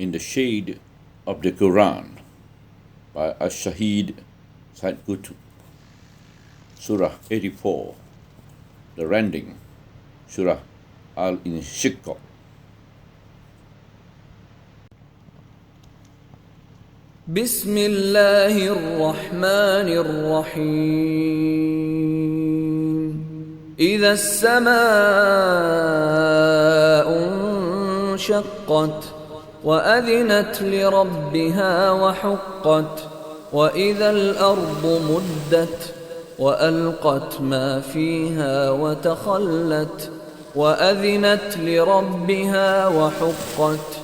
In the Shade of the Qur'an by Sayyid Qutb, Surah 84, the Rending, Surah Al-Inshiqaq. بسم الله الرحمن الرحيم إذا السماء انشقت وأذنت لربها وحقت وإذا الأرض مدت وألقت ما فيها وتخلت وأذنت لربها وحقت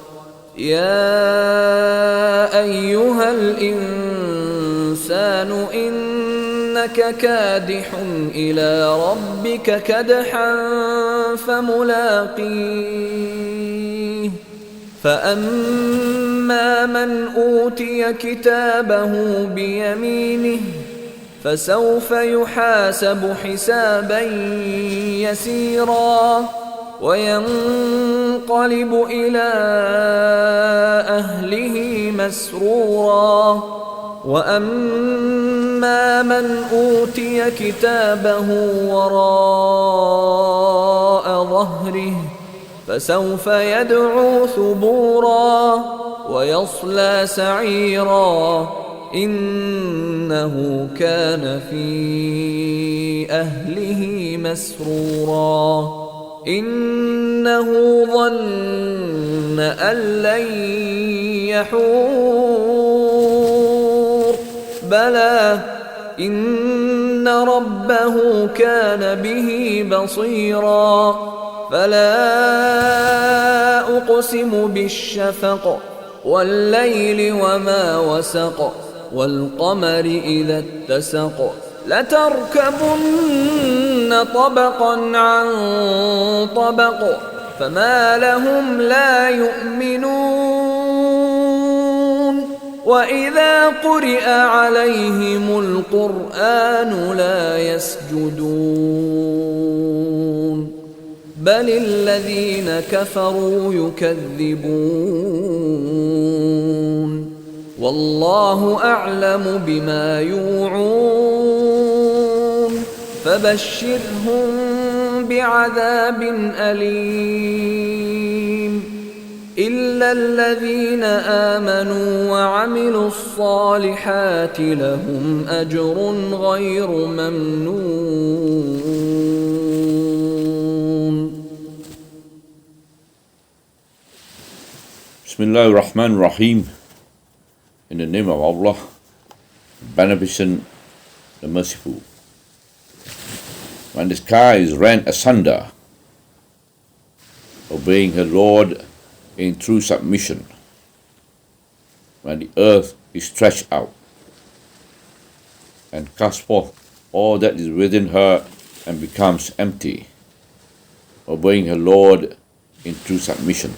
يا أيها الإنسان إنك كادح إلى ربك كدحا فملاقيه فأما من أوتي كتابه بيمينه فسوف يحاسب حسابا يسيرا وينقلب إلى أهله مسرورا وأما من أوتي كتابه وراء ظهره فسوف يدعو ثبورا ويصلى سعيرا إنه كان في أهله مسرورا إنه ظن أن لن يحور بلى إن ربه كان به بصيرا فلا أقسم بالشفق والليل وما وسق والقمر إذا اتسق لتركبن طبقا عن طبق فما لهم لا يؤمنون وإذا قرئ عليهم القرآن لا يسجدون بل الذين كفروا يكذبون والله أعلم بما يوعون فبشرهم بعذاب أليم إلا الذين آمنوا وعملوا الصالحات لهم أجر غير ممنون. Bismillahir Rahmanir Rahim. In the name of Allah, the Beneficent, the Merciful. When the skies rent asunder, obeying her Lord in true submission, when the earth is stretched out and casts forth all that is within her and becomes empty, obeying her Lord in true submission.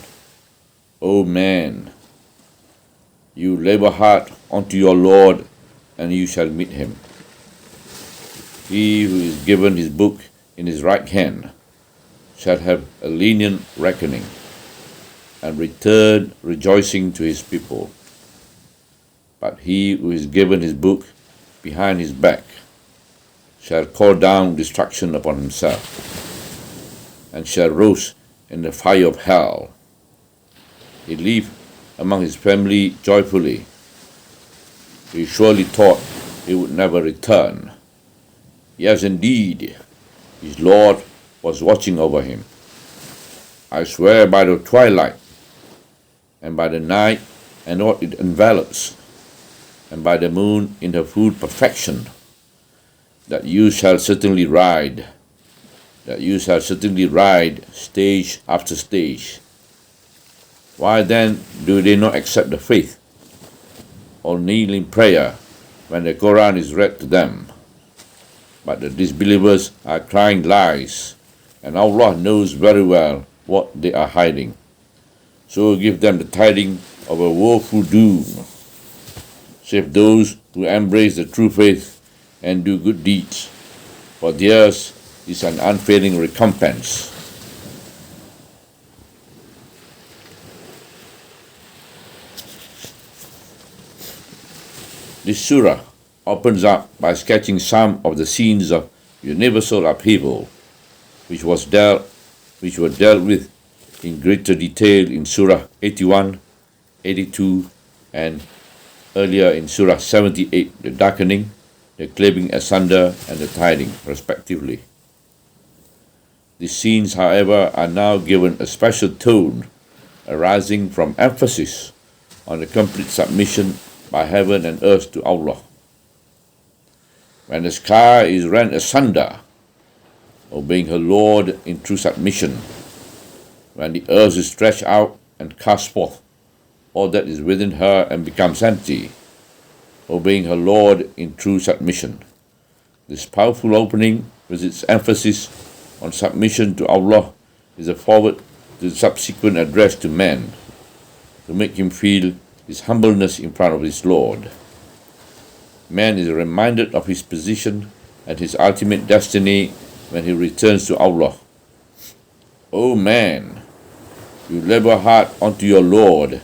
O man, you labor hard unto your Lord, and you shall meet him. He who is given his book in his right hand shall have a lenient reckoning, and return rejoicing to his people. But he who is given his book behind his back shall call down destruction upon himself, and shall roast in the fire of hell. He lived among his family joyfully. He surely thought he would never return. Yes, indeed, his Lord was watching over him. I swear by the twilight, and by the night and what it envelops, and by the moon in her full perfection, that you shall certainly ride, stage after stage. Why then do they not accept the faith, or kneel in prayer when the Qur'an is read to them? But the disbelievers are crying lies, and Allah knows very well what they are hiding. So give them the tidings of a woeful doom, save those who embrace the true faith and do good deeds, for theirs is an unfailing recompense. This surah opens up by sketching some of the scenes of universal upheaval, which were dealt with in greater detail in Surah 81, 82, and earlier in Surah 78, the darkening, the cleaving asunder, and the tiding, respectively. These scenes, however, are now given a special tone arising from emphasis on the complete submission by heaven and earth to Allah. When the sky is rent asunder, obeying her Lord in true submission, when the earth is stretched out and cast forth all that is within her and becomes empty, obeying her Lord in true submission. This powerful opening, with its emphasis on submission to Allah, is a forward to the subsequent address to man, to make him feel his humbleness in front of his Lord. Man is reminded of his position and his ultimate destiny when he returns to Allah. O man, you labour hard unto your Lord,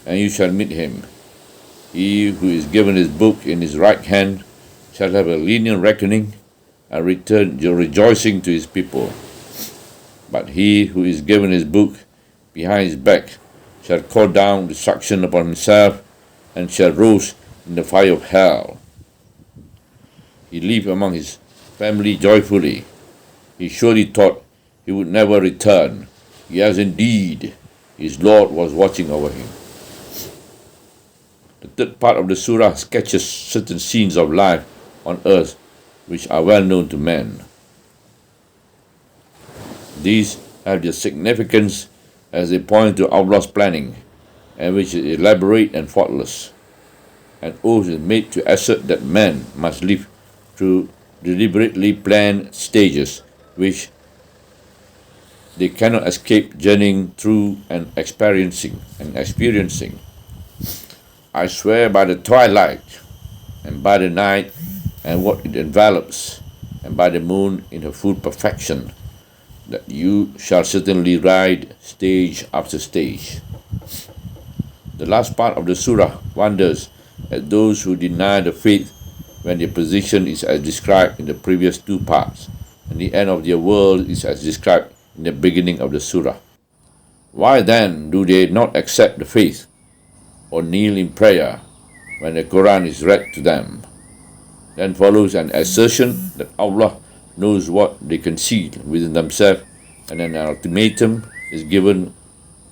and you shall meet him. He who is given his book in his right hand shall have a lenient reckoning and return rejoicing to his people. But he who is given his book behind his back shall call down destruction upon himself and shall roast in the fire of hell. He lived among his family joyfully. He surely thought he would never return. Yes, indeed, his Lord was watching over him. The third part of the surah sketches certain scenes of life on earth which are well known to man. These have their significance as they point to Allah's planning, and which is elaborate and faultless. An oath is made to assert that man must live through deliberately planned stages which they cannot escape journeying through and experiencing. I swear by the twilight, and by the night, and what it envelops, and by the moon in her full perfection, that you shall certainly ride stage after stage. The last part of the surah wonders at those who deny the faith when their position is as described in the previous two parts, and the end of their world is as described in the beginning of the surah. Why then do they not accept the faith or kneel in prayer when the Qur'an is read to them? Then follows an assertion that Allah knows what they conceal within themselves, and an ultimatum is given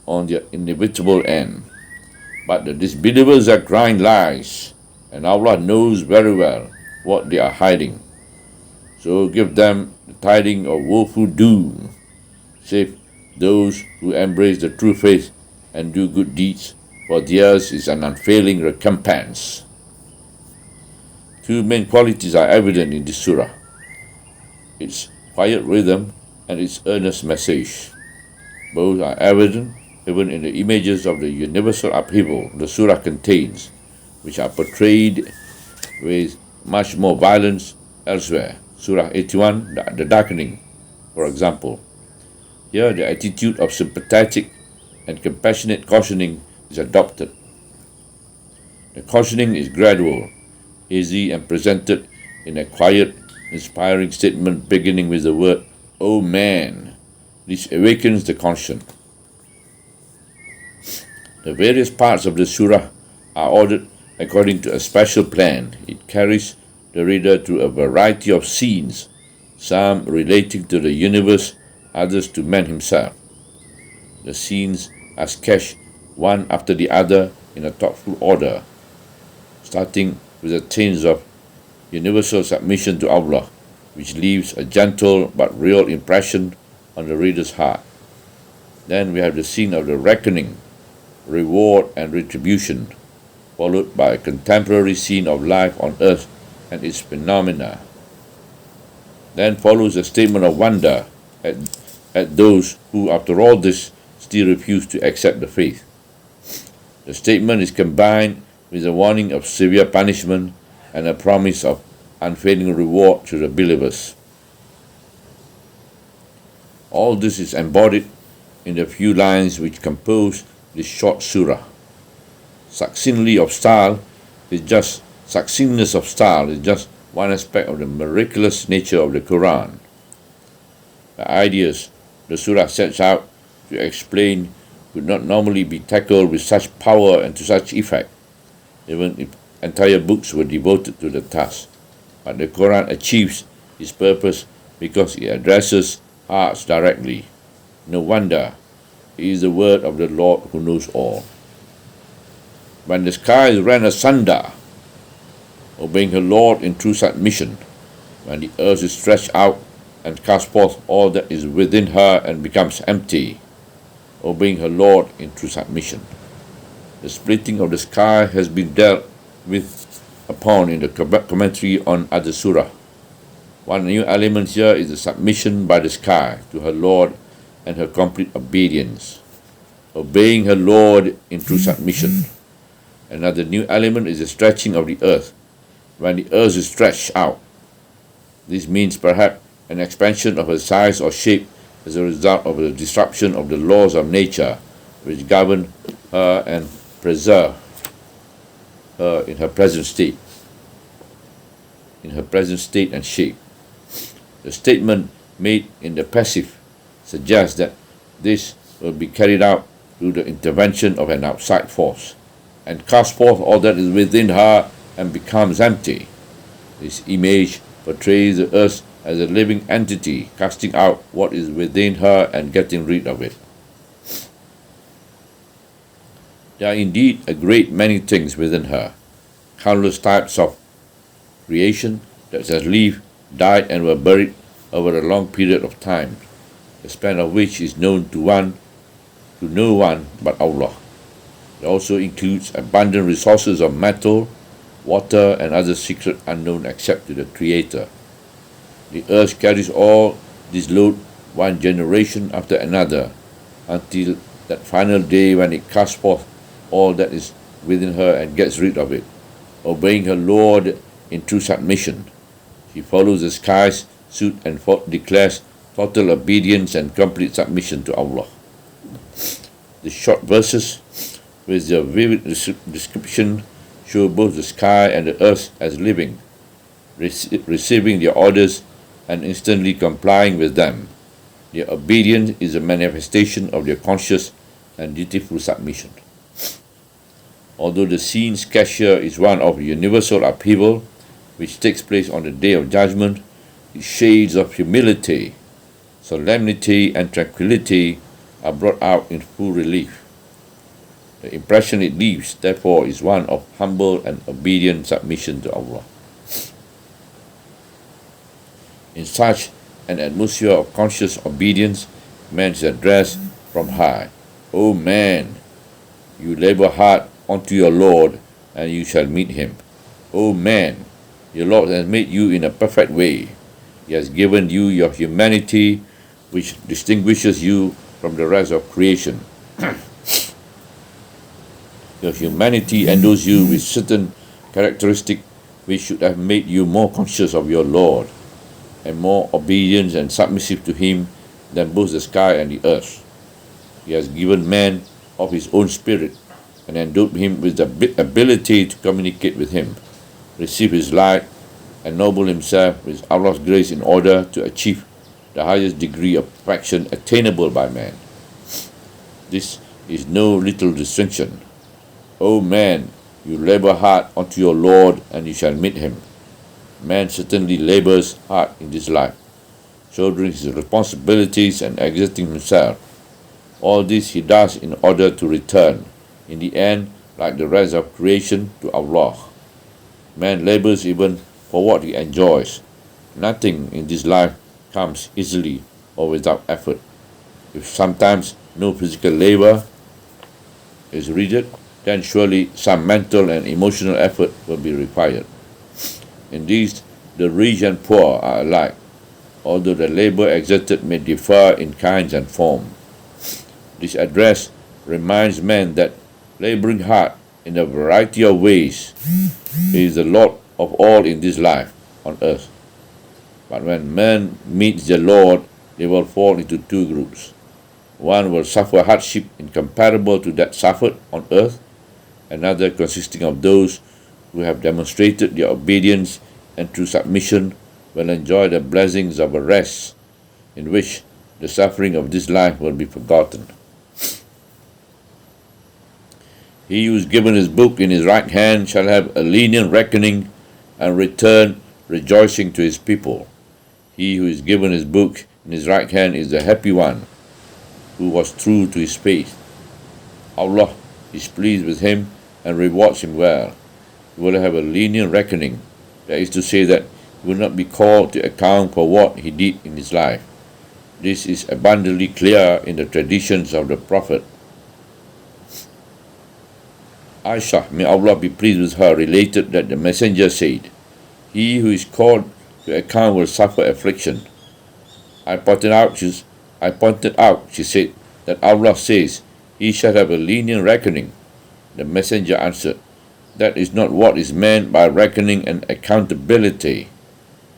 on their inevitable end. But the disbelievers are crying lies, and Allah knows very well what they are hiding. So give them the tidings of woeful doom, save those who embrace the true faith and do good deeds, for theirs is an unfailing recompense. Two main qualities are evident in this surah: its quiet rhythm and its earnest message. Both are evident even in the images of the universal upheaval the surah contains, which are portrayed with much more violence elsewhere. Surah 81, the darkening, for example. Here the attitude of sympathetic and compassionate cautioning is adopted. The cautioning is gradual, easy, and presented in a quiet, inspiring statement beginning with the word, O man. This awakens the conscience. The various parts of the surah are ordered according to a special plan. It carries the reader through a variety of scenes, some relating to the universe, others to man himself. The scenes are sketched one after the other in a thoughtful order, starting with the themes of universal submission to Allah, which leaves a gentle but real impression on the reader's heart. Then we have the scene of the reckoning, reward and retribution, followed by a contemporary scene of life on earth and its phenomena. Then follows a statement of wonder at those who, after all this, still refuse to accept the faith. The statement is combined with a warning of severe punishment and a promise of unfailing reward to the believers. All this is embodied in the few lines which compose this short surah. Succinctly of style, it just succinctness of style is just one aspect of the miraculous nature of the Qur'an. The ideas the surah sets out to explain could not normally be tackled with such power and to such effect, even if entire books were devoted to the task. But the Quran achieves its purpose because it addresses hearts directly. No wonder it is the word of the Lord who knows all. When the skies ran asunder, obeying her Lord in true submission, when the earth is stretched out and cast forth all that is within her and becomes empty, obeying her Lord in true submission. The splitting of the sky has been dealt with upon in the commentary on other surah. One new element here is the submission by the sky to her Lord and her complete obedience, obeying her Lord in true submission. Another new element is the stretching of the earth, when the earth is stretched out. This means perhaps an expansion of her size or shape as a result of the disruption of the laws of nature which govern her and preserve her in her present state, and shape. The statement made in the passive suggests that this will be carried out through the intervention of an outside force, and cast forth all that is within her and becomes empty. This image portrays the earth as a living entity, casting out what is within her and getting rid of it. There are indeed a great many things within her, countless types of creation that has lived, died, and were buried over a long period of time, the span of which is known to no one but Allah. It also includes abundant resources of metal, water, and other secrets unknown except to the Creator. The earth carries all this load one generation after another until that final day when it casts forth all that is within her and gets rid of it, obeying her Lord in true submission. She follows the sky's suit and declares total obedience and complete submission to Allah. The short verses with their vivid description show both the sky and the earth as living, receiving their orders and instantly complying with them. Their obedience is a manifestation of their conscious and dutiful submission. Although the scene sketched here is one of universal upheaval, which takes place on the Day of Judgment, its shades of humility, solemnity, and tranquility are brought out in full relief. The impression it leaves, therefore, is one of humble and obedient submission to Allah. In such an atmosphere of conscious obedience, man is addressed from high. O man, you labor hard unto your Lord, and you shall meet him. O man, your Lord has made you in a perfect way. He has given you your humanity, which distinguishes you from the rest of creation. Your humanity endows you with certain characteristics which should have made you more conscious of your Lord and more obedient and submissive to him than both the sky and the earth. He has given man of his own spirit and endowed him with the ability to communicate with him, receive his light, ennoble himself with Allah's grace in order to achieve the highest degree of perfection attainable by man. This is no little distinction. O man, you labor hard unto your Lord, and you shall meet him. Man certainly labors hard in this life, shouldering his responsibilities and exerting himself. All this he does in order to return, in the end, like the rest of creation, to Allah. Man labors even for what he enjoys. Nothing in this life comes easily or without effort. If sometimes no physical labor is needed, then surely some mental and emotional effort will be required. In these, the rich and poor are alike, although the labor exerted may differ in kinds and form. This address reminds men that laboring hard in a variety of ways is the Lord of all in this life on earth. But when men meet the Lord, they will fall into two groups. One will suffer hardship incomparable to that suffered on earth, another consisting of those who have demonstrated their obedience and true submission will enjoy the blessings of a rest in which the suffering of this life will be forgotten. He who is given his book in his right hand shall have a lenient reckoning and return rejoicing to his people. He who is given his book in his right hand is the happy one who was true to his faith. Allah is pleased with him and rewards him well. He will have a lenient reckoning, that is to say that he will not be called to account for what he did in his life. This is abundantly clear in the traditions of the Prophet. Aisha, may Allah be pleased with her, related that the Messenger said, "He who is called to account will suffer affliction." I pointed out, she said, that Allah says, "He shall have a lenient reckoning." The Messenger answered, "That is not what is meant by reckoning and accountability.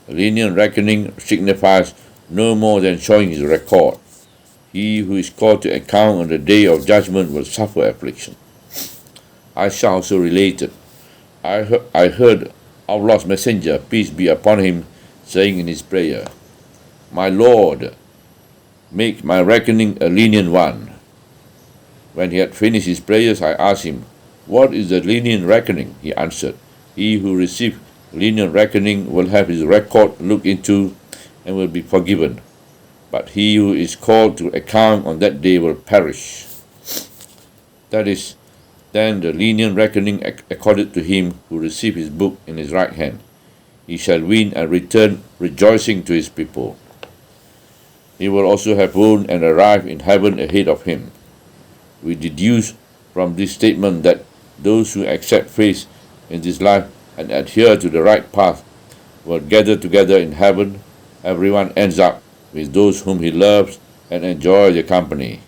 A lenient reckoning signifies no more than showing his record. He who is called to account on the day of judgment will suffer affliction." Aisha also related, I heard Allah's Messenger, peace be upon him, saying in his prayer, "My Lord, make my reckoning a lenient one." When he had finished his prayers, I asked him, "What is the lenient reckoning?" He answered, "He who receives lenient reckoning will have his record looked into and will be forgiven. But he who is called to account on that day will perish." That is, then the lenient reckoning accorded to him who received his book in his right hand. He shall win and return rejoicing to his people. He will also have won and arrived in heaven ahead of him. We deduce from this statement that those who accept faith in this life and adhere to the right path will gather together in heaven. Everyone ends up with those whom he loves and enjoy their company.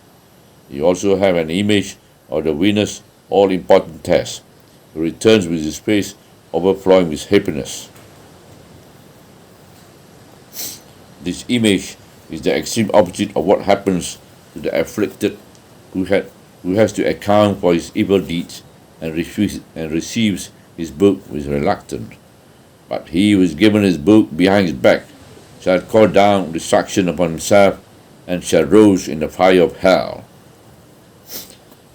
You also have an image of the winner's all-important test, who returns with his face overflowing with happiness. This image is the extreme opposite of what happens to the afflicted who has to account for his evil deeds and receives his book with reluctance. But he who is given his book behind his back shall call down destruction upon himself and shall roast in the fire of hell.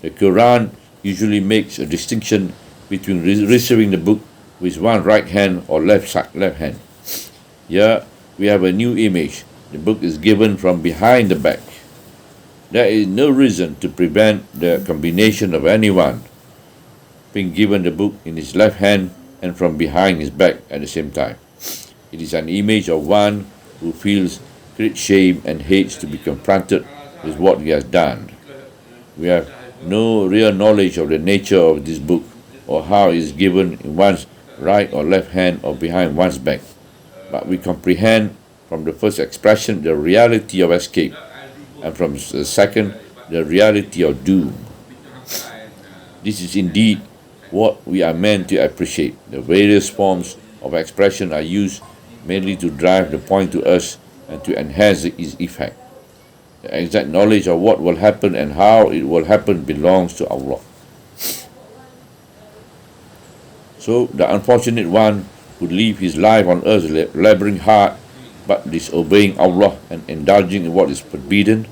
The Qur'an usually makes a distinction between receiving the book with one right hand or left hand. Here we have a new image. The book is given from behind the back. There is no reason to prevent the combination of anyone being given the book in his left hand and from behind his back at the same time. It is an image of one who feels great shame and hates to be confronted with what he has done. We have no real knowledge of the nature of this book or how it is given in one's right or left hand or behind one's back, but we comprehend from the first expression the reality of escape, and from the second the reality of doom. This is indeed what we are meant to appreciate. The various forms of expression are used mainly to drive the point to us and to enhance its effect. The exact knowledge of what will happen and how it will happen belongs to Allah. So the unfortunate one would live his life on earth laboring hard but disobeying Allah and indulging in what is forbidden,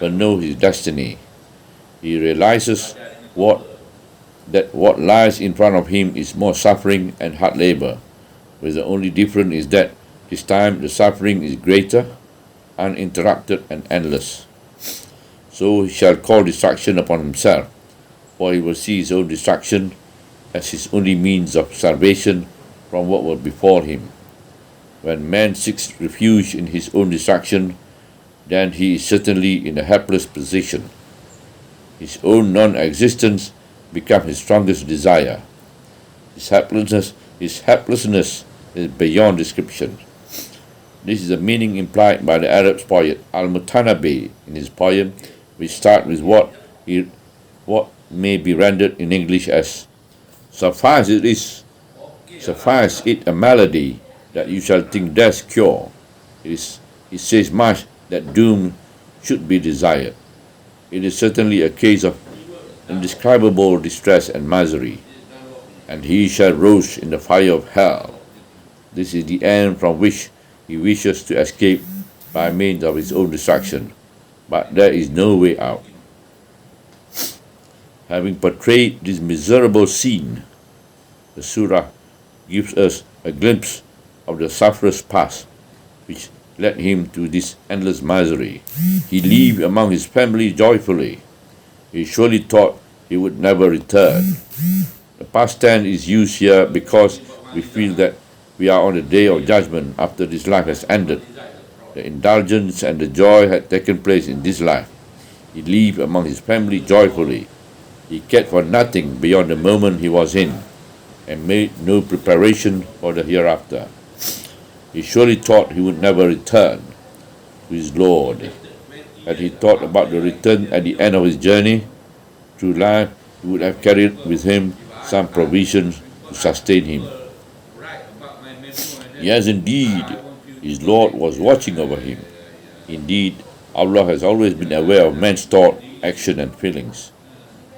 will know his destiny. He realizes that what lies in front of him is more suffering and hard labor, where the only difference is that this time the suffering is greater, uninterrupted and endless. So he shall call destruction upon himself, for he will see his own destruction as his only means of salvation from what will befall him. When man seeks refuge in his own destruction, then he is certainly in a helpless position. His own non-existence becomes his strongest desire. His helplessness is beyond description. This is the meaning implied by the Arab poet Al-Mutanabi in his poem, which starts with what may be rendered in English as, Suffice it a malady that you shall think death's cure. It says much that doom should be desired. It is certainly a case of indescribable distress and misery. and he shall roast in the fire of hell. This is the end from which he wishes to escape by means of his own destruction, but there is no way out. Having portrayed this miserable scene, the surah gives us a glimpse of the sufferer's past, which led him to this endless misery. He lived among his family joyfully. He surely thought he would never return. The past tense is used here because we feel that we are on the day of judgment after this life has ended. The indulgence and the joy had taken place in this life. He lived among his family joyfully. He cared for nothing beyond the moment he was in, and made no preparation for the hereafter. He surely thought he would never return to his Lord. Had he thought about the return at the end of his journey through life, he would have carried with him some provisions to sustain him. Yes, indeed, his Lord was watching over him. Indeed, Allah has always been aware of man's thought, action, and feelings.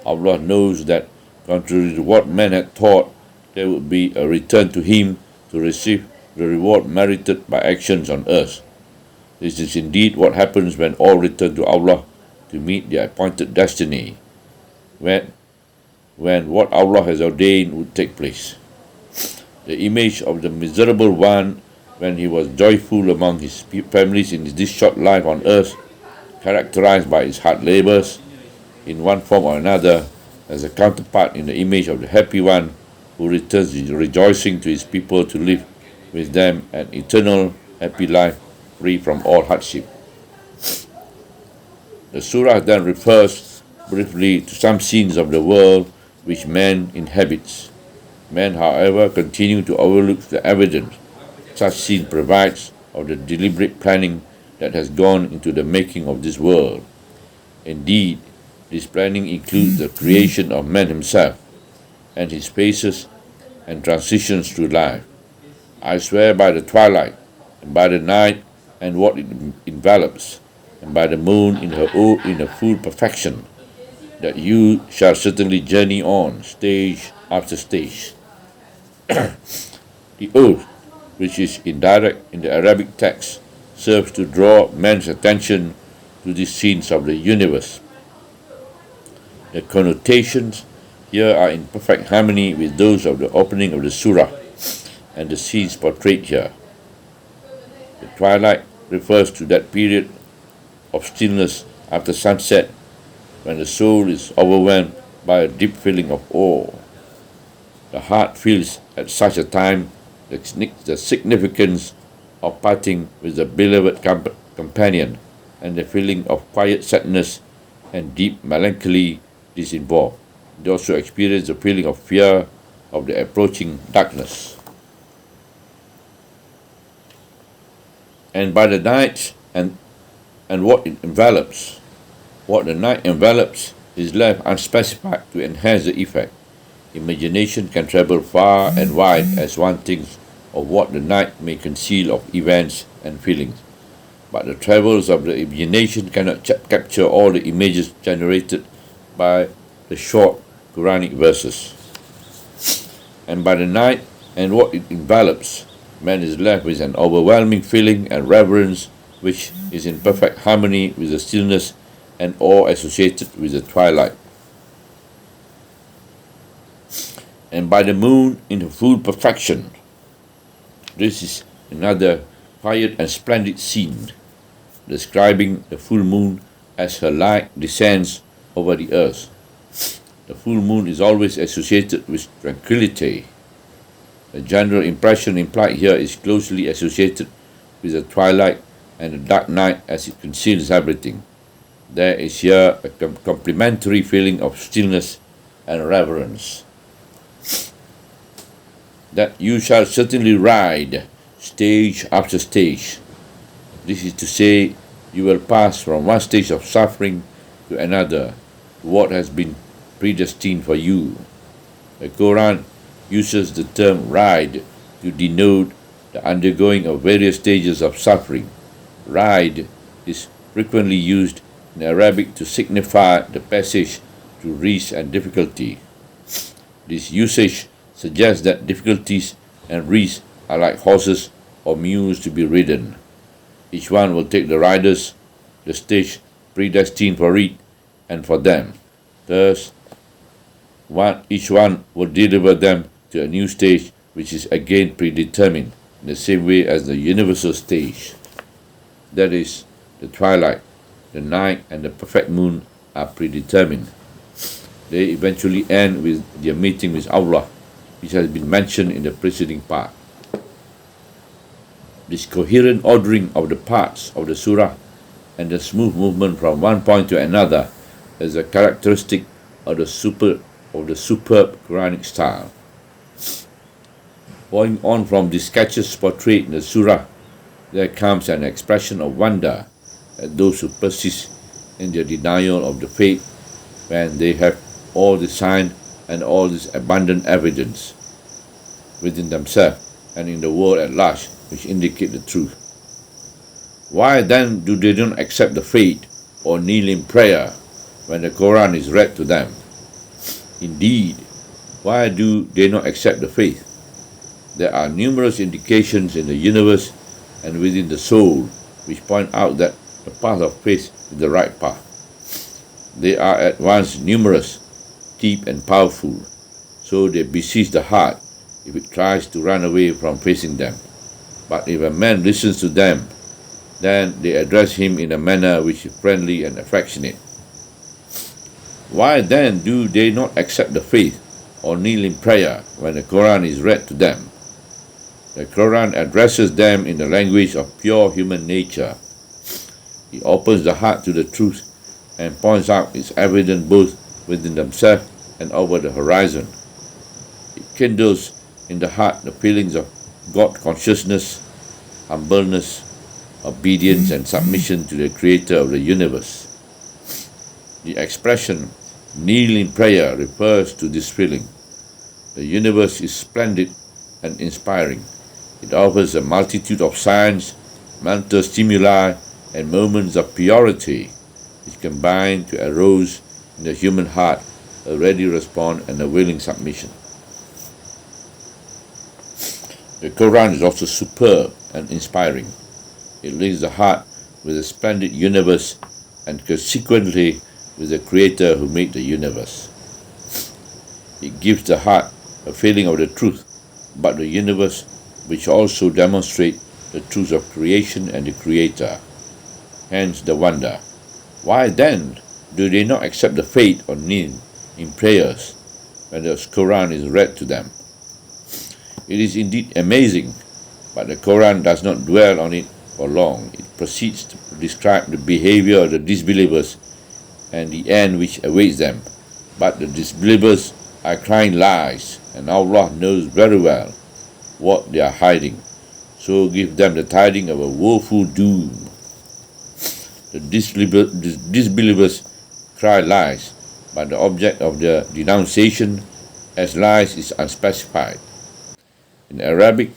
Allah knows that, contrary to what man had thought, there would be a return to him to receive the reward merited by actions on earth. This is indeed what happens when all return to Allah to meet their appointed destiny, when what Allah has ordained would take place. The image of the miserable one when he was joyful among his families in this short life on earth, characterized by his hard labors, in one form or another, as a counterpart in the image of the happy one who returns rejoicing to his people to live with them an eternal happy life free from all hardship. The surah then refers briefly to some scenes of the world which man inhabits. Men, however, continue to overlook the evidence such scene provides of the deliberate planning that has gone into the making of this world. Indeed, this planning includes the creation of man himself and his phases and transitions through life. I swear by the twilight, and by the night and what it envelops, and by the moon in her full perfection, that you shall certainly journey on, stage after stage. The oath, which is indirect in the Arabic text, serves to draw man's attention to the scenes of the universe. The connotations here are in perfect harmony with those of the opening of the surah and the scenes portrayed here. The twilight refers to that period of stillness after sunset when the soul is overwhelmed by a deep feeling of awe. The heart feels at such a time the significance of parting with the beloved companion, and the feeling of quiet sadness and deep melancholy is involved. They also experience the feeling of fear of the approaching darkness. And by the night and what it envelops, what the night envelops is left unspecified to enhance the effect. Imagination can travel far and wide as one thinks of what the night may conceal of events and feelings. But the travels of the imagination cannot capture all the images generated by the short Quranic verses. And by the night and what it envelops, man is left with an overwhelming feeling and reverence which is in perfect harmony with the stillness and awe associated with the twilight. And by the moon in her full perfection, this is another quiet and splendid scene, describing the full moon as her light descends over the earth. The full moon is always associated with tranquility. The general impression implied here is closely associated with the twilight and the dark night as it conceals everything. There is here a complementary feeling of stillness and reverence. That you shall certainly ride stage after stage. This is to say, you will pass from one stage of suffering to another, to what has been predestined for you. The Quran uses the term ride to denote the undergoing of various stages of suffering. Ride is frequently used in Arabic to signify the passage through risk and difficulty. This usage suggests that difficulties and risks are like horses or mules to be ridden. Each one will take the riders, the stage predestined for it and for them. Thus, each one will deliver them to a new stage which is again predetermined in the same way as the universal stage. That is, the twilight, the night, and the perfect moon are predetermined. They eventually end with their meeting with Allah, which has been mentioned in the preceding part. This coherent ordering of the parts of the surah and the smooth movement from one point to another is a characteristic of the superb Quranic style. Going on from the sketches portrayed in the surah, there comes an expression of wonder at those who persist in their denial of the faith when they have all the sign and all this abundant evidence within themselves and in the world at large which indicate the truth. Why then do they not accept the faith or kneel in prayer when the Quran is read to them? Indeed, why do they not accept the faith? There are numerous indications in the universe and within the soul which point out that the path of faith is the right path. They are at once numerous, deep and powerful, so they besiege the heart if it tries to run away from facing them. But if a man listens to them, then they address him in a manner which is friendly and affectionate. Why then do they not accept the faith or kneel in prayer when the Quran is read to them? The Quran addresses them in the language of pure human nature. It opens the heart to the truth and points out its evidence both within themselves and over the horizon. It kindles in the heart the feelings of God consciousness, humbleness, obedience and submission to the Creator of the universe. The expression kneel in prayer refers to this feeling. The universe is splendid and inspiring. It offers a multitude of signs, mental stimuli, and moments of purity which combine to arouse in the human heart a ready response and a willing submission. The Quran is also superb and inspiring. It links the heart with the splendid universe and consequently with the Creator who made the universe. It gives the heart a feeling of the truth about the universe, which also demonstrates the truth of creation and the Creator. Hence the wonder. Why then do they not accept the faith or kneel in prayers when the Quran is read to them? It is indeed amazing, but the Quran does not dwell on it for long. It proceeds to describe the behavior of the disbelievers and the end which awaits them. But the disbelievers are crying lies, and Allah knows very well what they are hiding. So give them the tidings of a woeful doom. The disbelievers cry lies, but the object of their denunciation as lies is unspecified. In Arabic,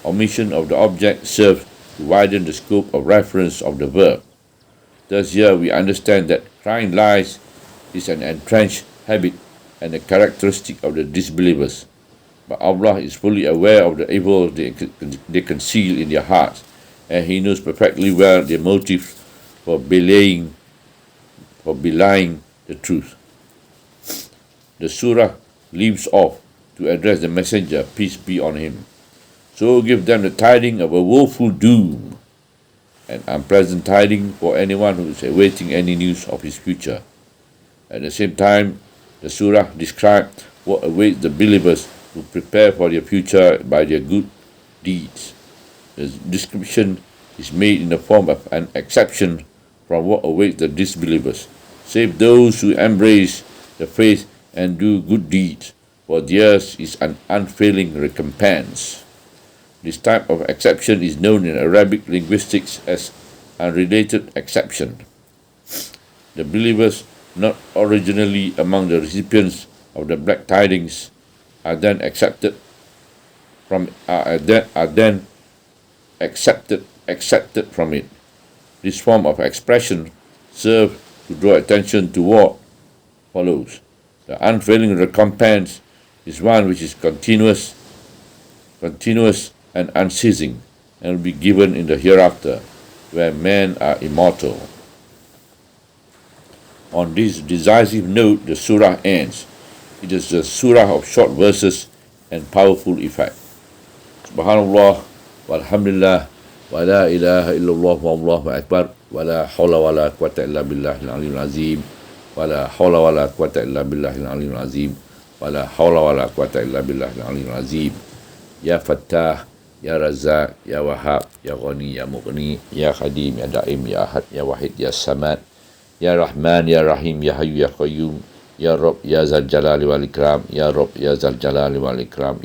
omission of the object serves to widen the scope of reference of the verb. Thus here we understand that crying lies is an entrenched habit and a characteristic of the disbelievers. But Allah is fully aware of the evil they conceal in their hearts, and He knows perfectly well their motives for belying the truth. The surah leaves off to address the messenger, peace be on him. So give them the tidings of a woeful doom, an unpleasant tidings for anyone who is awaiting any news of his future. At the same time, the surah describes what awaits the believers who prepare for their future by their good deeds. The description is made in the form of an exception from what awaits the disbelievers, save those who embrace the faith and do good deeds, for theirs is an unfailing recompense. This type of exception is known in Arabic linguistics as unrelated exception. The believers not originally among the recipients of the black tidings are then accepted from it. This form of expression serves to draw attention to what follows. The unfailing recompense is one which is continuous and unceasing, and will be given in the hereafter, where men are immortal. On this decisive note, the surah ends. It is a surah of short verses and powerful effect. Subhanallah, walhamdulillah, wa la ilaha illallah wallahu akbar, wa la hawla wa la quwwata illa billahil aliyyil azim, wa la hawla wa la quwwata illa billahil aliyyil azim, wa la hawla wa la quwwata illa billahil aliyyil azim. Ya Fattah, Ya Razzaq, Ya Wahhab, Ya Ghani, Ya Mughni, Ya Khadim, Ya Daim, Ya Ahad, Ya Wahid, Ya Samad, Ya Rahman, Ya Rahim, Ya Hayyu, Ya Qayyum, Ya Rabb, Ya Zal Jalali wal Ikram, Ya Rabb, Ya Zal Jalali wal Ikram.